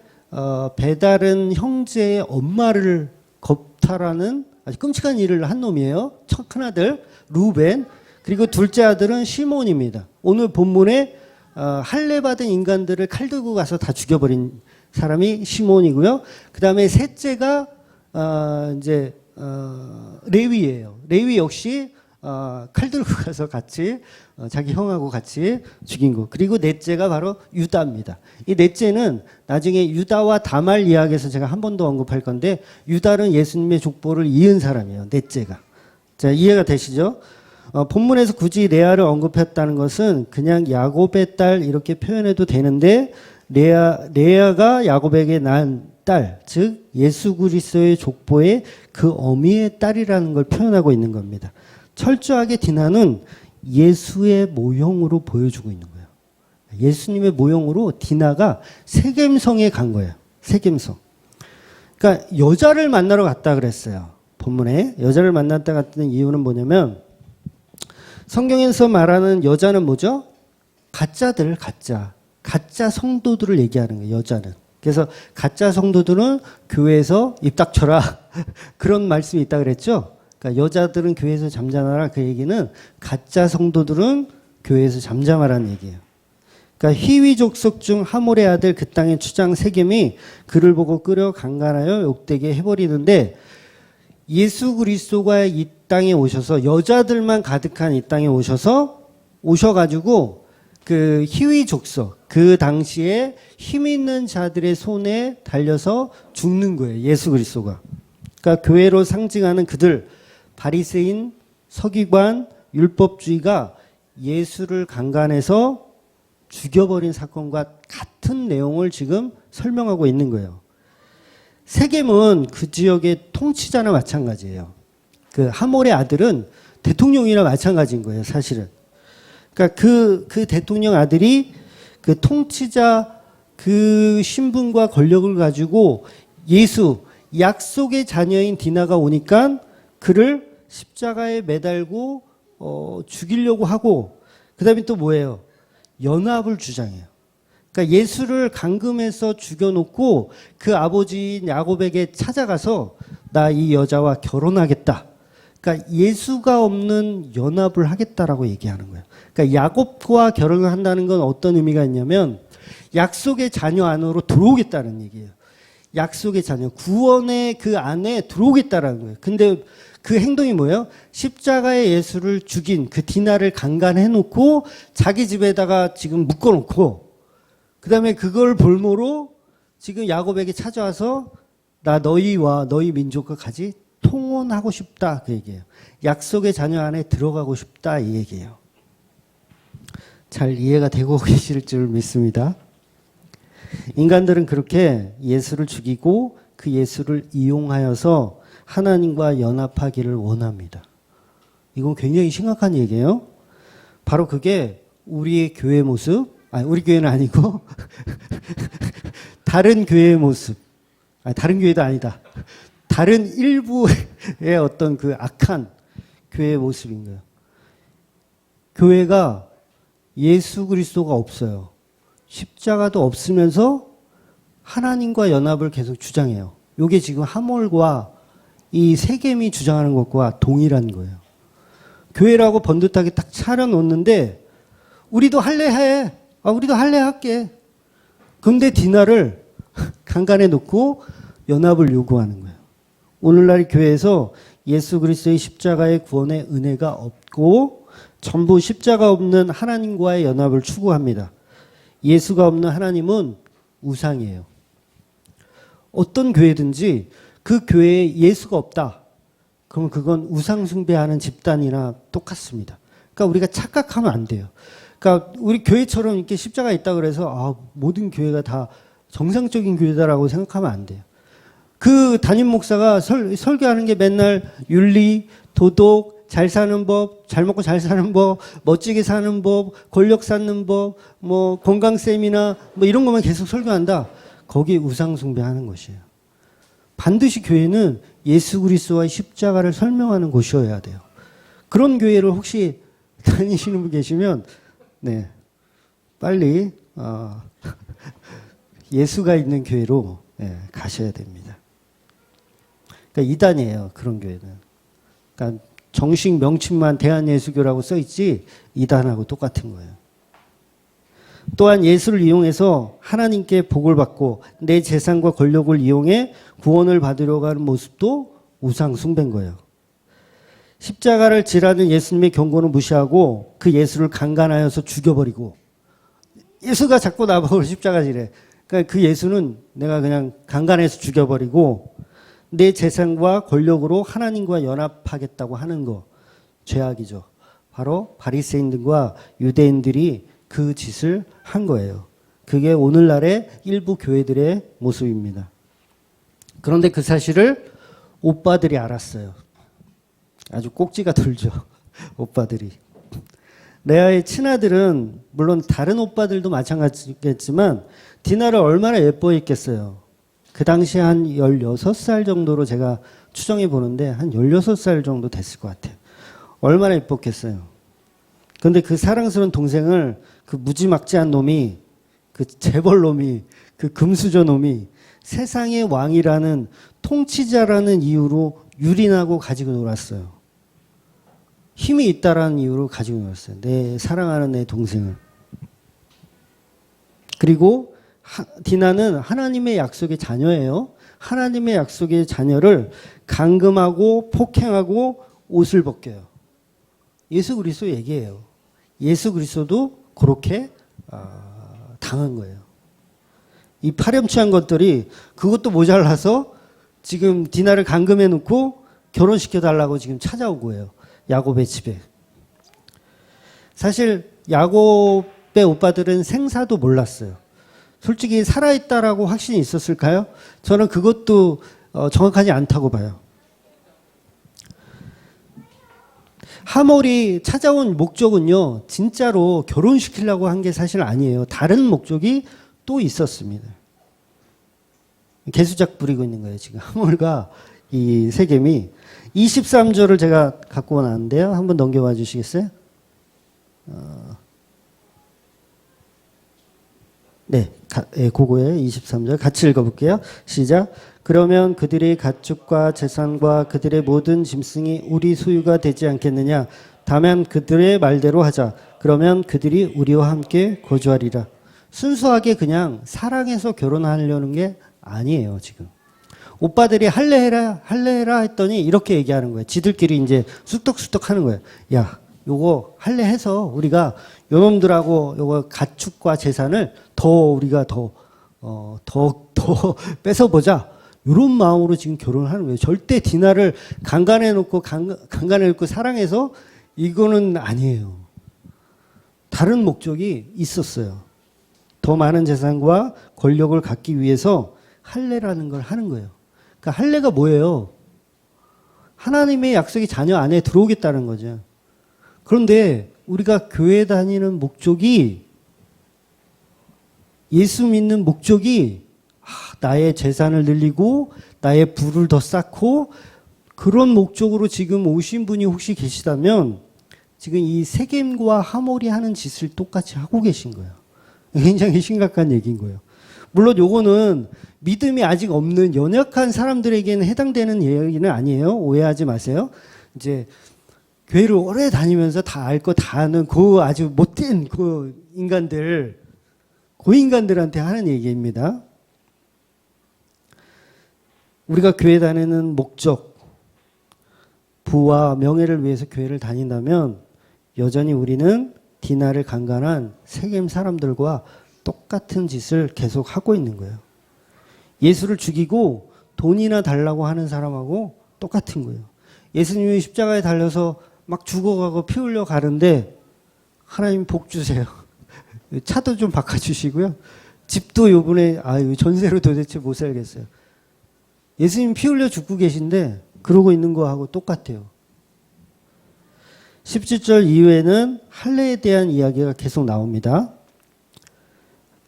[SPEAKER 1] 배다른 형제의 엄마를 겁탈하는 아주 끔찍한 일을 한 놈이에요. 큰 아들 루벤. 그리고 둘째 아들은 시몬입니다. 오늘 본문에 할례 받은 인간들을 칼 들고 가서 다 죽여버린 사람이 시몬이고요. 그 다음에 셋째가 레위예요. 레위 역시 칼 들고 가서 같이 자기 형하고 같이 죽인 거. 그리고 넷째가 바로 유다입니다. 이 넷째는 나중에 유다와 다말 이야기에서 제가 한 번 더 언급할 건데 유다는 예수님의 족보를 이은 사람이에요. 넷째가. 자, 이해가 되시죠? 본문에서 굳이 레아를 언급했다는 것은 그냥 야곱의 딸 이렇게 표현해도 되는데 레아가 야곱에게 낳은 딸, 즉 예수 그리스도의 족보의 그 어미의 딸이라는 걸 표현하고 있는 겁니다. 철저하게 디나는 예수의 모형으로 보여주고 있는 거예요. 예수님의 모형으로 디나가 세겜성에 간 거예요. 세겜성. 그러니까 여자를 만나러 갔다 그랬어요. 본문에 여자를 만났다 갔다는 이유는 뭐냐면 성경에서 말하는 여자는 뭐죠? 가짜들, 가짜 성도들을 얘기하는 거예요. 여자는. 그래서 가짜 성도들은 교회에서 입 닥쳐라 그런 말씀이 있다 그랬죠. 그러니까 여자들은 교회에서 잠잠하라 그 얘기는 가짜 성도들은 교회에서 잠잠하라는 얘기예요. 그러니까 히위 족속 중 하몰의 아들 그 땅의 추장 세겜이 그를 보고 끌어 강간하여 욕되게 해버리는데 예수 그리스도가 이 땅에 오셔서 여자들만 가득한 이 땅에 오셔가지고 그 희위 족속, 그 당시에 힘 있는 자들의 손에 달려서 죽는 거예요. 예수 그리스도가. 그러니까 교회로 상징하는 그들, 바리새인, 서기관, 율법주의가 예수를 강간해서 죽여버린 사건과 같은 내용을 지금 설명하고 있는 거예요. 세겜은 그 지역의 통치자나 마찬가지예요. 그 하몰의 아들은 대통령이나 마찬가지인 거예요, 사실은. 그러니까 그 대통령 아들이 그 통치자 그 신분과 권력을 가지고 예수, 약속의 자녀인 디나가 오니까 그를 십자가에 매달고 죽이려고 하고, 그 다음에 또 뭐예요? 연합을 주장해요. 그러니까 예수를 감금해서 죽여놓고 그 아버지인 야곱에게 찾아가서 나 이 여자와 결혼하겠다. 그러니까 예수가 없는 연합을 하겠다라고 얘기하는 거예요. 그러니까 야곱과 결혼을 한다는 건 어떤 의미가 있냐면 약속의 자녀 안으로 들어오겠다는 얘기예요. 약속의 자녀, 구원의 그 안에 들어오겠다라는 거예요. 근데 그 행동이 뭐예요? 십자가의 예수를 죽인 그 디나를 강간해놓고 자기 집에다가 지금 묶어놓고, 그 다음에 그걸 볼모로 지금 야곱에게 찾아와서 나 너희와 너희 민족과 같이 통혼하고 싶다, 그 얘기예요. 약속의 자녀 안에 들어가고 싶다, 이 얘기예요. 잘 이해가 되고 계실 줄 믿습니다. 인간들은 그렇게 예수를 죽이고 그 예수를 이용하여서 하나님과 연합하기를 원합니다. 이건 굉장히 심각한 얘기예요. 바로 그게 우리의 교회 모습, 우리 교회는 아니고 다른 교회의 모습, 다른 교회도 아니다. 다른 일부의 어떤 그 악한 교회의 모습인 거예요. 교회가 예수 그리스도가 없어요. 십자가도 없으면서 하나님과 연합을 계속 주장해요. 이게 지금 하몰과 이 세겜이 주장하는 것과 동일한 거예요. 교회라고 번듯하게 딱 차려놓는데 우리도 할래 해. 우리도 할래 할게. 근데 디나를 강간해 놓고 연합을 요구하는 거예요. 오늘날 교회에서 예수 그리스도의 십자가의 구원의 은혜가 없고 전부 십자가 없는 하나님과의 연합을 추구합니다. 예수가 없는 하나님은 우상이에요. 어떤 교회든지 그 교회에 예수가 없다. 그러면 그건 우상 숭배하는 집단이나 똑같습니다. 그러니까 우리가 착각하면 안 돼요. 그러니까 우리 교회처럼 이렇게 십자가 있다 그래서 모든 교회가 다 정상적인 교회다라고 생각하면 안 돼요. 그 담임 목사가 설교하는 게 맨날 윤리, 도덕, 잘 사는 법, 잘 먹고 잘 사는 법, 멋지게 사는 법, 권력 쌓는 법, 뭐 건강쌤이나 뭐 이런 것만 계속 설교한다. 거기에 우상 숭배하는 것이에요. 반드시 교회는 예수 그리스도와의 십자가를 설명하는 곳이어야 돼요. 그런 교회를 혹시 다니시는 분 계시면 네, 빨리 예수가 있는 교회로 가셔야 됩니다. 그러니까 이단이에요. 그런 교회는. 그러니까 정식 명칭만 대한예수교라고 써있지 이단하고 똑같은 거예요. 또한 예수를 이용해서 하나님께 복을 받고 내 재산과 권력을 이용해 구원을 받으려고 하는 모습도 우상 숭배인 거예요. 십자가를 지라는 예수님의 경고는 무시하고 그 예수를 강간하여서 죽여버리고, 예수가 자꾸 나보고 십자가 지래. 그러니까 그 예수는 내가 그냥 강간해서 죽여버리고 내 재산과 권력으로 하나님과 연합하겠다고 하는 거, 죄악이죠. 바로 바리새인들과 유대인들이 그 짓을 한 거예요. 그게 오늘날의 일부 교회들의 모습입니다. 그런데 그 사실을 오빠들이 알았어요. 아주 꼭지가 돌죠. 오빠들이. 레아의 친아들은 물론 다른 오빠들도 마찬가지겠지만 디나를 얼마나 예뻐했겠어요. 그 당시 한 16살 정도로 제가 추정해 보는데 한 16살 정도 됐을 것 같아요. 얼마나 예뻤겠어요. 그런데 그 사랑스러운 동생을 그 무지막지한 놈이, 그 재벌 놈이, 그 금수저 놈이 세상의 왕이라는 통치자라는 이유로 유린하고 가지고 놀았어요. 힘이 있다라는 이유로 가지고 놀았어요. 내 사랑하는 내 동생을. 그리고 디나는 하나님의 약속의 자녀예요. 하나님의 약속의 자녀를 감금하고 폭행하고 옷을 벗겨요. 예수 그리스도 얘기예요. 예수 그리스도도 그렇게 당한 거예요. 이 파렴치한 것들이 그것도 모자라서 지금 디나를 감금해 놓고 결혼시켜 달라고 지금 찾아오고 해요. 야곱의 집에. 사실 야곱의 오빠들은 생사도 몰랐어요. 솔직히 살아있다라고 확신이 있었을까요? 저는 그것도 정확하지 않다고 봐요. 하몰이 찾아온 목적은요, 진짜로 결혼시키려고 한 게 사실 아니에요. 다른 목적이 또 있었습니다. 개수작 부리고 있는 거예요, 지금. 하몰과 이 세겜이. 23절을 제가 갖고 왔는데요. 한번 넘겨봐 주시겠어요? 네, 그거에 23절 같이 읽어볼게요. 시작. 그러면 그들의 가축과 재산과 그들의 모든 짐승이 우리 소유가 되지 않겠느냐? 다만 그들의 말대로 하자. 그러면 그들이 우리와 함께 거주하리라. 순수하게 그냥 사랑해서 결혼하려는 게 아니에요, 지금. 오빠들이 할례해라, 할례해라 했더니 이렇게 얘기하는 거예요. 지들끼리 이제 쑥덕쑥덕 하는 거예요. 야, 요거 할례해서 우리가 요놈들하고 요거 가축과 재산을 우리가 더 뺏어보자. 이런 마음으로 지금 결혼을 하는 거예요. 절대 디나를 강간해 놓고 사랑해서 이거는 아니에요. 다른 목적이 있었어요. 더 많은 재산과 권력을 갖기 위해서 할례라는 걸 하는 거예요. 그러니까 할례가 뭐예요? 하나님의 약속이 자녀 안에 들어오겠다는 거죠. 그런데 우리가 교회 다니는 목적이, 예수 믿는 목적이 나의 재산을 늘리고 나의 부를 더 쌓고 그런 목적으로 지금 오신 분이 혹시 계시다면 지금 이 세겜과 하몰이 하는 짓을 똑같이 하고 계신 거예요. 굉장히 심각한 얘기인 거예요. 물론 요거는 믿음이 아직 없는 연약한 사람들에게는 해당되는 얘기는 아니에요. 오해하지 마세요. 이제 교회를 오래 다니면서 다 알 거 다 아는 그 아주 못된 그 인간들한테 하는 얘기입니다. 우리가 교회 다니는 목적, 부와 명예를 위해서 교회를 다닌다면 여전히 우리는 디나를 강간한 세겜 사람들과 똑같은 짓을 계속 하고 있는 거예요. 예수를 죽이고 돈이나 달라고 하는 사람하고 똑같은 거예요. 예수님이 십자가에 달려서 막 죽어가고 피 흘려 가는데 하나님 복 주세요. 차도 좀 바꿔주시고요. 집도 요번에 전세로 도대체 못 살겠어요. 예수님 피 흘려 죽고 계신데 그러고 있는 거하고 똑같아요. 17절 이후에는 할례에 대한 이야기가 계속 나옵니다.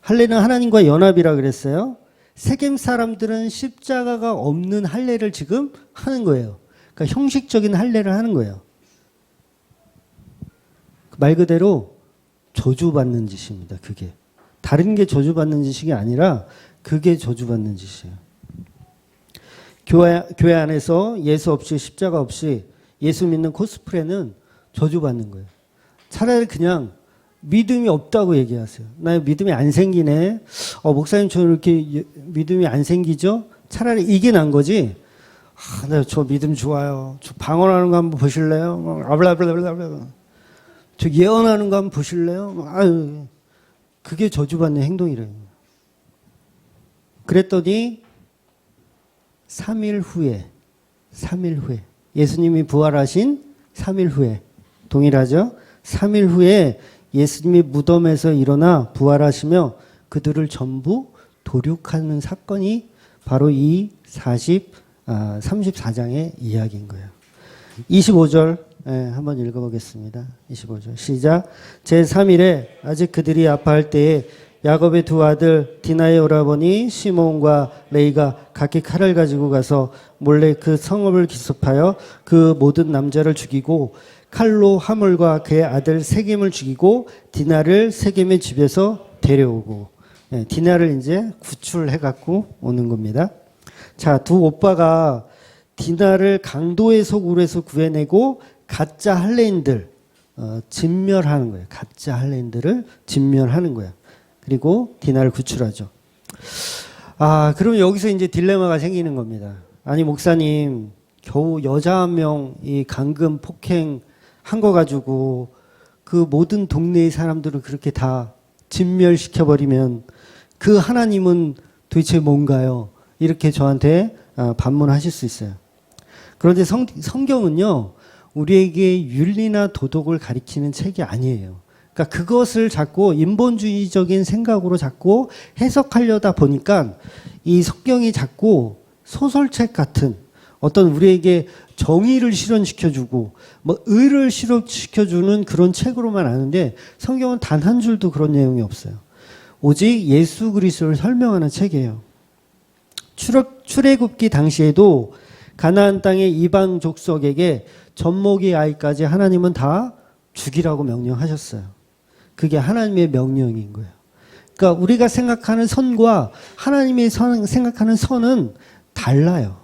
[SPEAKER 1] 할례는 하나님과 연합이라 그랬어요. 세겜 사람들은 십자가가 없는 할례를 지금 하는 거예요. 그러니까 형식적인 할례를 하는 거예요. 말 그대로 저주받는 짓입니다. 그게. 다른 게 저주받는 짓이 아니라 그게 저주받는 짓이에요. 교회 안에서 예수 없이 십자가 없이 예수 믿는 코스프레는 저주받는 거예요. 차라리 그냥 믿음이 없다고 얘기하세요. 나 믿음이 안 생기네. 목사님 저 이렇게 믿음이 안 생기죠? 차라리 이게 난 거지. 나 저 믿음 좋아요. 저 방언하는 거 한번 보실래요? 아블라블라블라. 저 예언하는 거 한번 보실래요? 아유, 그게 저주받는 행동이래요. 그랬더니 3일 후에 예수님이 부활하신 3일 후에 동일하죠? 3일 후에 예수님이 무덤에서 일어나 부활하시며 그들을 전부 도륙하는 사건이 바로 이 34장의 이야기인 거예요. 25절 한번 읽어보겠습니다. 25절 시작. 제3일에 아직 그들이 아파할 때에 야곱의 두 아들 디나의 오라버니 시몬과 레이가 각기 칼을 가지고 가서 몰래 그 성읍을 기습하여 그 모든 남자를 죽이고 칼로 하몰과 그의 아들 세겜을 죽이고 디나를 세겜의 집에서 데려오고, 디나를 이제 구출해 갖고 오는 겁니다. 자, 두 오빠가 디나를 강도의 소굴에서 구해내고 가짜 할례인들 진멸하는 거예요. 가짜 할례인들을 진멸하는 거예요. 그리고 디나를 구출하죠. 그럼 여기서 이제 딜레마가 생기는 겁니다. 아니, 목사님, 겨우 여자 한 명 이 감금 폭행 한 거 가지고 그 모든 동네의 사람들을 그렇게 다 진멸시켜버리면 그 하나님은 도대체 뭔가요? 이렇게 저한테 반문하실 수 있어요. 그런데 성경은요, 우리에게 윤리나 도덕을 가리키는 책이 아니에요. 그러니까 그것을 자꾸 인본주의적인 생각으로 자꾸 해석하려다 보니까 이 성경이 자꾸 소설책 같은 어떤 우리에게 정의를 실현시켜주고 뭐 의를 실현시켜주는 그런 책으로만 아는데 성경은 단 한 줄도 그런 내용이 없어요. 오직 예수 그리스도를 설명하는 책이에요. 출애굽기 당시에도 가나안 땅의 이방 족속에게 젖먹이 아이까지 하나님은 다 죽이라고 명령하셨어요. 그게 하나님의 명령인 거예요. 그러니까 우리가 생각하는 선과 하나님이 생각하는 선은 달라요.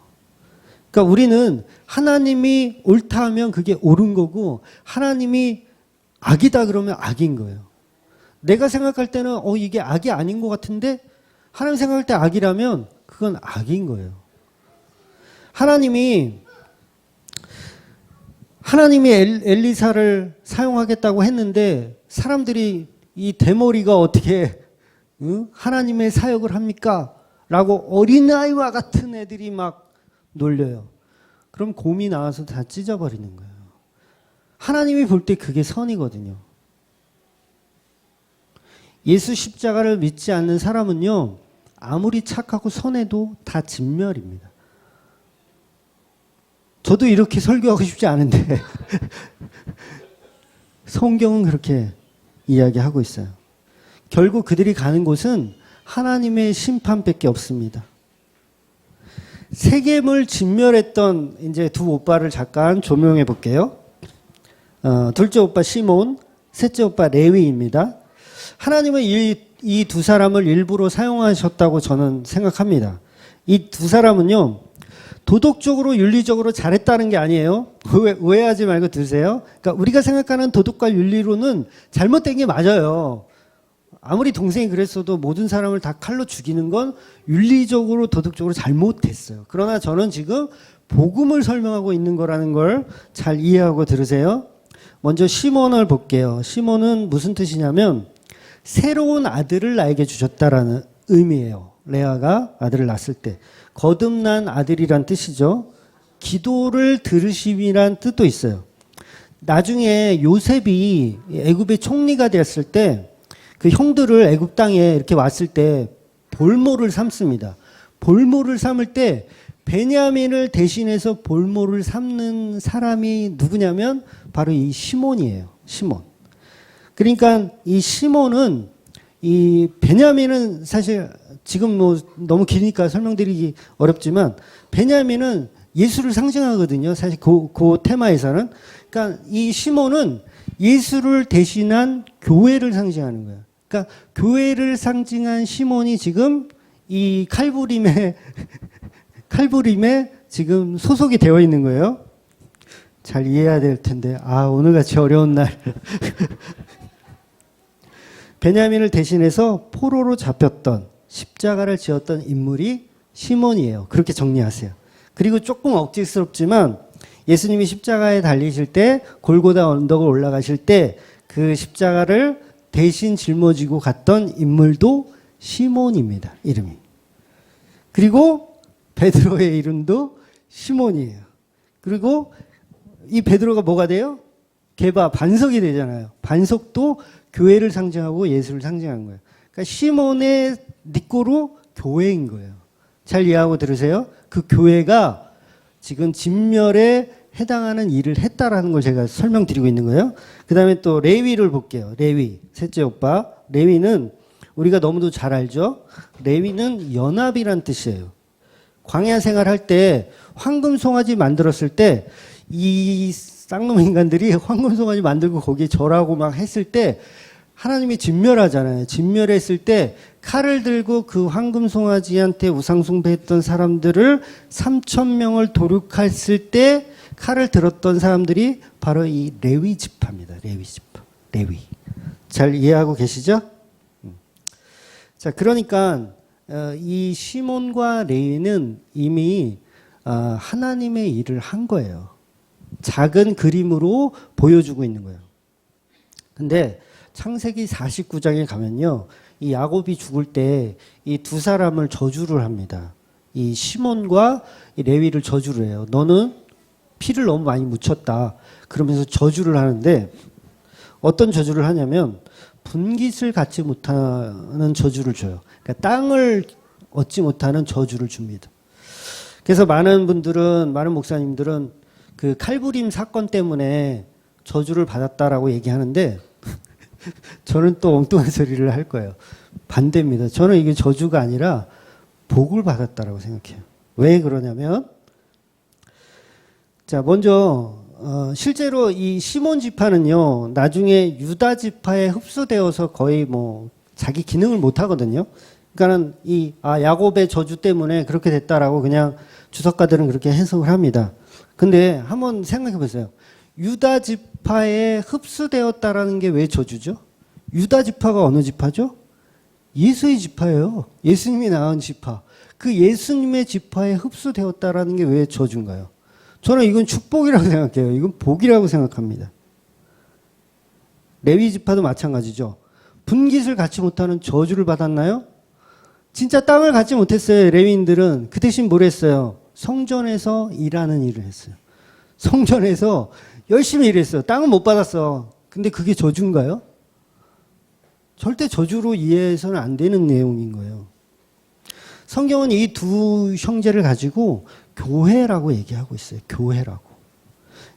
[SPEAKER 1] 그러니까 우리는 하나님이 옳다 하면 그게 옳은 거고 하나님이 악이다 그러면 악인 거예요. 내가 생각할 때는 이게 악이 아닌 것 같은데 하나님 생각할 때 악이라면 그건 악인 거예요. 하나님이 엘리사를 사용하겠다고 했는데 사람들이 이 대머리가 어떻게 하나님의 사역을 합니까? 라고 어린아이와 같은 애들이 막 놀려요. 그럼 곰이 나와서 다 찢어버리는 거예요. 하나님이 볼 때 그게 선이거든요. 예수 십자가를 믿지 않는 사람은요, 아무리 착하고 선해도 다 진멸입니다. 저도 이렇게 설교하고 싶지 않은데 성경은 그렇게 이야기하고 있어요. 결국 그들이 가는 곳은 하나님의 심판밖에 없습니다. 세겜을 진멸했던 이제 두 오빠를 잠깐 조명해 볼게요. 둘째 오빠 시몬, 셋째 오빠 레위입니다. 하나님은 이 두 사람을 일부러 사용하셨다고 저는 생각합니다. 이 두 사람은요, 도덕적으로 윤리적으로 잘했다는 게 아니에요. 오해하지 말고 들으세요. 그러니까 우리가 생각하는 도덕과 윤리로는 잘못된 게 맞아요. 아무리 동생이 그랬어도 모든 사람을 다 칼로 죽이는 건 윤리적으로 도덕적으로 잘못했어요. 그러나 저는 지금 복음을 설명하고 있는 거라는 걸 잘 이해하고 들으세요. 먼저 시몬을 볼게요. 시몬은 무슨 뜻이냐면 새로운 아들을 나에게 주셨다라는 의미예요. 레아가 아들을 낳았을 때 거듭난 아들이란 뜻이죠. 기도를 들으심이란 뜻도 있어요. 나중에 요셉이 애굽의 총리가 되었을 때 그 형들을 애굽 땅에 이렇게 왔을 때 볼모를 삼습니다. 볼모를 삼을 때 베냐민을 대신해서 볼모를 삼는 사람이 누구냐면 바로 이 시몬이에요. 시몬. 그러니까 이 시몬은 이 베냐민은 사실 지금 뭐 너무 기니까 설명드리기 어렵지만 베냐민은 예수를 상징하거든요. 사실 그 테마에서는. 그러니까 이 시몬은 예수를 대신한 교회를 상징하는 거예요. 그러니까 교회를 상징한 시몬이 지금 이 칼부림에 지금 소속이 되어 있는 거예요. 잘 이해해야 될 텐데. 오늘같이 어려운 날. 베냐민을 대신해서 포로로 잡혔던 십자가를 지었던 인물이 시몬이에요. 그렇게 정리하세요. 그리고 조금 억지스럽지만 예수님이 십자가에 달리실 때 골고다 언덕을 올라가실 때 그 십자가를 대신 짊어지고 갔던 인물도 시몬입니다. 이름이. 그리고 베드로의 이름도 시몬이에요. 그리고 이 베드로가 뭐가 돼요? 개바, 반석이 되잖아요. 반석도 교회를 상징하고 예수를 상징한 거예요. 그러니까 시몬의 니꼬로 교회인 거예요. 잘 이해하고 들으세요. 그 교회가 지금 진멸에 해당하는 일을 했다라는 걸 제가 설명드리고 있는 거예요. 그 다음에 또 레위를 볼게요. 레위, 셋째 오빠. 레위는 우리가 너무도 잘 알죠. 레위는 연합이란 뜻이에요. 광야 생활할 때 황금 송아지 만들었을 때 이 쌍놈 인간들이 황금 송아지 만들고 거기에 절하고 막 했을 때 하나님이 진멸하잖아요. 진멸했을 때 칼을 들고 그 황금 송아지한테 우상 숭배했던 사람들을 3,000명을 도륙했을 때 칼을 들었던 사람들이 바로 이 레위 지파입니다. 레위 지파. 레위. 잘 이해하고 계시죠? 자, 그러니까 이 시몬과 레위는 이미 하나님의 일을 한 거예요. 작은 그림으로 보여주고 있는 거예요. 근데 창세기 49장에 가면요, 이 야곱이 죽을 때 이 두 사람을 저주를 합니다. 이 시몬과 이 레위를 저주를 해요. 너는 피를 너무 많이 묻혔다. 그러면서 저주를 하는데, 어떤 저주를 하냐면 분깃을 갖지 못하는 저주를 줘요. 그러니까 땅을 얻지 못하는 저주를 줍니다. 그래서 많은 분들은, 많은 목사님들은 그 칼부림 사건 때문에 저주를 받았다라고 얘기하는데 저는 또 엉뚱한 소리를 할 거예요. 반대입니다. 저는 이게 저주가 아니라 복을 받았다라고 생각해요. 왜 그러냐면, 자, 먼저 실제로 이 시몬 지파는요, 나중에 유다 지파에 흡수되어서 거의 뭐 자기 기능을 못 하거든요. 그러니까는 야곱의 저주 때문에 그렇게 됐다라고 그냥 주석가들은 그렇게 해석을 합니다. 근데 한번 생각해 보세요. 유다 지파에 흡수되었다라는 게 왜 저주죠? 유다 지파가 어느 지파죠? 예수의 지파예요. 예수님이 낳은 지파. 그 예수님의 지파에 흡수되었다라는 게 왜 저주인가요? 저는 이건 축복이라고 생각해요. 이건 복이라고 생각합니다. 레위 지파도 마찬가지죠. 분깃을 갖지 못하는 저주를 받았나요? 진짜 땅을 갖지 못했어요. 레위인들은. 그 대신 뭘 했어요? 성전에서 일하는 일을 했어요. 성전에서 열심히 일했어요. 땅은 못 받았어. 근데 그게 저주인가요? 절대 저주로 이해해서는 안 되는 내용인 거예요. 성경은 이 두 형제를 가지고 교회라고 얘기하고 있어요. 교회라고.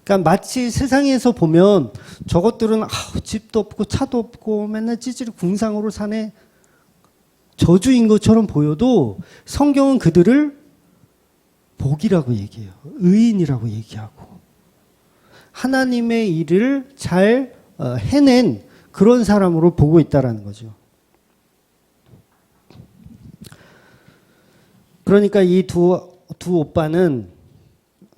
[SPEAKER 1] 그러니까 마치 세상에서 보면 저것들은 집도 없고 차도 없고 맨날 찌질이 궁상으로 사네, 저주인 것처럼 보여도 성경은 그들을 복이라고 얘기해요. 의인이라고 얘기하고 하나님의 일을 잘 해낸 그런 사람으로 보고 있다라는 거죠. 그러니까 이 두 오빠는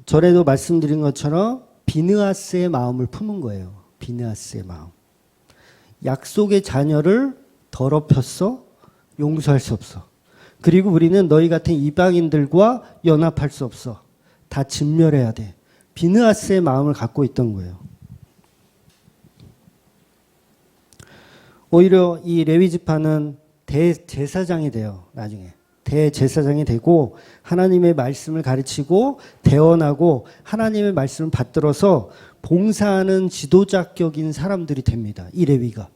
[SPEAKER 1] 전에도 말씀드린 것처럼 비느하스의 마음을 품은 거예요. 비느하스의 마음. 약속의 자녀를 더럽혔어? 용서할 수 없어. 그리고 우리는 너희 같은 이방인들과 연합할 수 없어. 다 진멸해야 돼. 비느하스의 마음을 갖고 있던 거예요. 오히려 이 레위 지파는 대제사장이 돼요. 나중에 대제사장이 되고 하나님의 말씀을 가르치고 대언하고 하나님의 말씀을 받들어서 봉사하는 지도자격인 사람들이 됩니다. 이 레위가.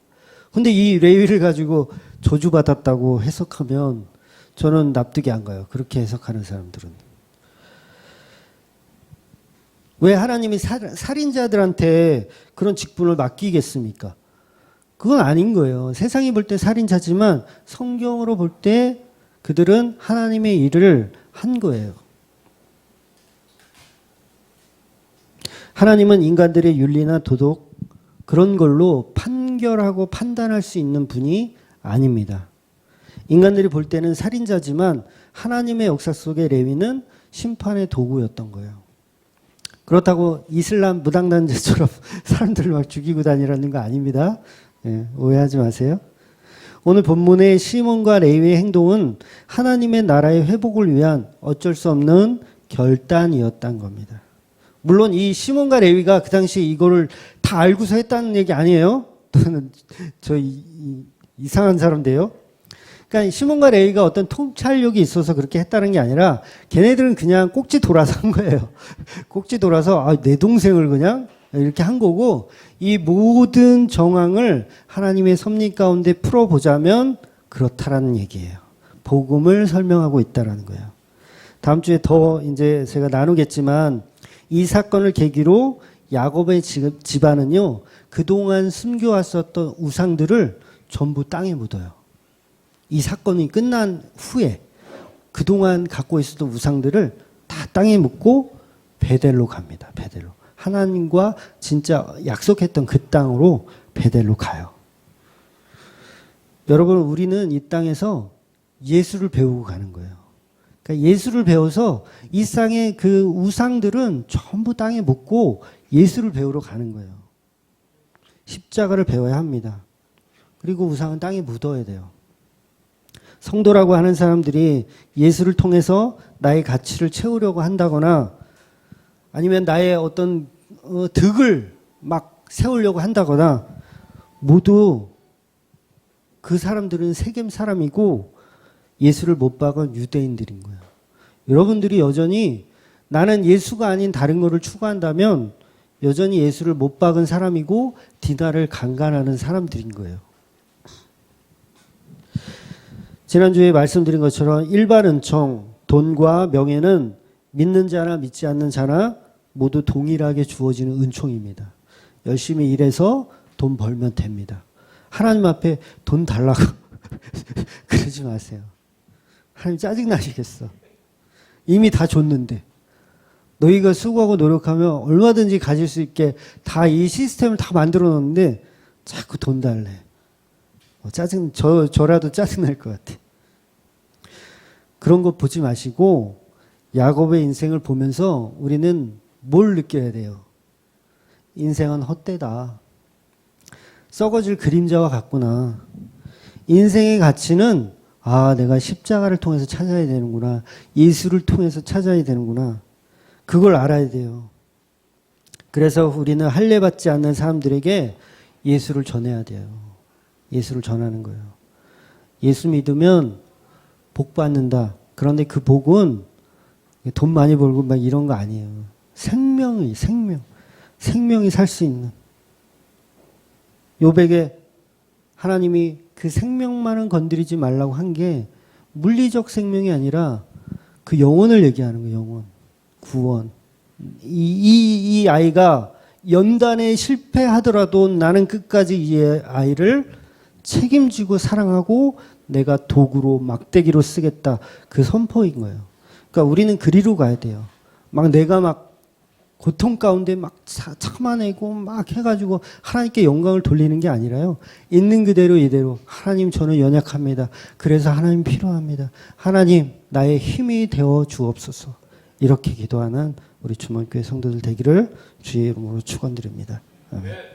[SPEAKER 1] 근데 이 레위를 가지고 저주받았다고 해석하면 저는 납득이 안 가요. 그렇게 해석하는 사람들은. 왜 하나님이 살인자들한테 그런 직분을 맡기겠습니까? 그건 아닌 거예요. 세상이 볼 때 살인자지만 성경으로 볼 때 그들은 하나님의 일을 한 거예요. 하나님은 인간들의 윤리나 도덕 그런 걸로 판결하고 판단할 수 있는 분이 아닙니다. 인간들이 볼 때는 살인자지만 하나님의 역사 속의 레위는 심판의 도구였던 거예요. 그렇다고 이슬람 무당단체처럼 사람들을 막 죽이고 다니라는 거 아닙니다. 예, 오해하지 마세요. 오늘 본문의 시몬과 레위의 행동은 하나님의 나라의 회복을 위한 어쩔 수 없는 결단이었다는 겁니다. 물론 이 시몬과 레위가 그 당시에 이거를 다 알고서 했다는 얘기 아니에요. 저 이상한 사람인데요. 그러니까 시몬과 레위가 어떤 통찰력이 있어서 그렇게 했다는 게 아니라 걔네들은 그냥 꼭지 돌아서 한 거예요. 꼭지 돌아서 내 동생을 그냥 이렇게 한 거고, 이 모든 정황을 하나님의 섭리 가운데 풀어보자면 그렇다라는 얘기예요. 복음을 설명하고 있다라는 거예요. 다음 주에 더 이제 제가 나누겠지만 이 사건을 계기로 야곱의 집안은요, 그동안 숨겨왔었던 우상들을 전부 땅에 묻어요. 이 사건이 끝난 후에 그동안 갖고 있었던 우상들을 다 땅에 묻고 베델로 갑니다. 베델로. 하나님과 진짜 약속했던 그 땅으로 베델로 가요. 여러분, 우리는 이 땅에서 예수를 배우고 가는 거예요. 그러니까 예수를 배워서 이 땅의 그 우상들은 전부 땅에 묻고 예수를 배우러 가는 거예요. 십자가를 배워야 합니다. 그리고 우상은 땅에 묻어야 돼요. 성도라고 하는 사람들이 예수를 통해서 나의 가치를 채우려고 한다거나 아니면 나의 어떤 득을 막 세우려고 한다거나 모두 그 사람들은 세겜 사람이고 예수를 못 박은 유대인들인 거예요. 여러분들이 여전히 나는 예수가 아닌 다른 거를 추구한다면 여전히 예수를 못 박은 사람이고 디나를 강간하는 사람들인 거예요. 지난주에 말씀드린 것처럼 일반 은총, 돈과 명예는 믿는 자나 믿지 않는 자나 모두 동일하게 주어지는 은총입니다. 열심히 일해서 돈 벌면 됩니다. 하나님 앞에 돈 달라고 그러지 마세요. 하나님 짜증나시겠어. 이미 다 줬는데. 너희가 수고하고 노력하면 얼마든지 가질 수 있게 다 이 시스템을 다 만들어 놓는데 자꾸 돈 달래. 저라도 짜증날 것 같아. 그런 거 보지 마시고 야곱의 인생을 보면서 우리는 뭘 느껴야 돼요? 인생은 헛되다. 썩어질 그림자와 같구나. 인생의 가치는 내가 십자가를 통해서 찾아야 되는구나. 예수를 통해서 찾아야 되는구나. 그걸 알아야 돼요. 그래서 우리는 할례받지 않는 사람들에게 예수를 전해야 돼요. 예수를 전하는 거예요. 예수 믿으면 복 받는다. 그런데 그 복은 돈 많이 벌고 막 이런 거 아니에요. 생명이 살 수 있는. 욥에게 하나님이 그 생명만은 건드리지 말라고 한 게 물리적 생명이 아니라 그 영혼을 얘기하는 거예요. 영혼. 구원. 이 아이가 연단에 실패하더라도 나는 끝까지 이 아이를 책임지고 사랑하고 내가 도구로 막대기로 쓰겠다. 그 선포인 거예요. 그러니까 우리는 그리로 가야 돼요. 내가 고통 가운데 참아내고 해가지고 하나님께 영광을 돌리는 게 아니라요. 있는 그대로 이대로 하나님 저는 연약합니다. 그래서 하나님 필요합니다. 하나님 나의 힘이 되어 주옵소서. 이렇게 기도하는 우리 주만교회 성도들 되기를 주의 이름으로 축원드립니다. 아멘.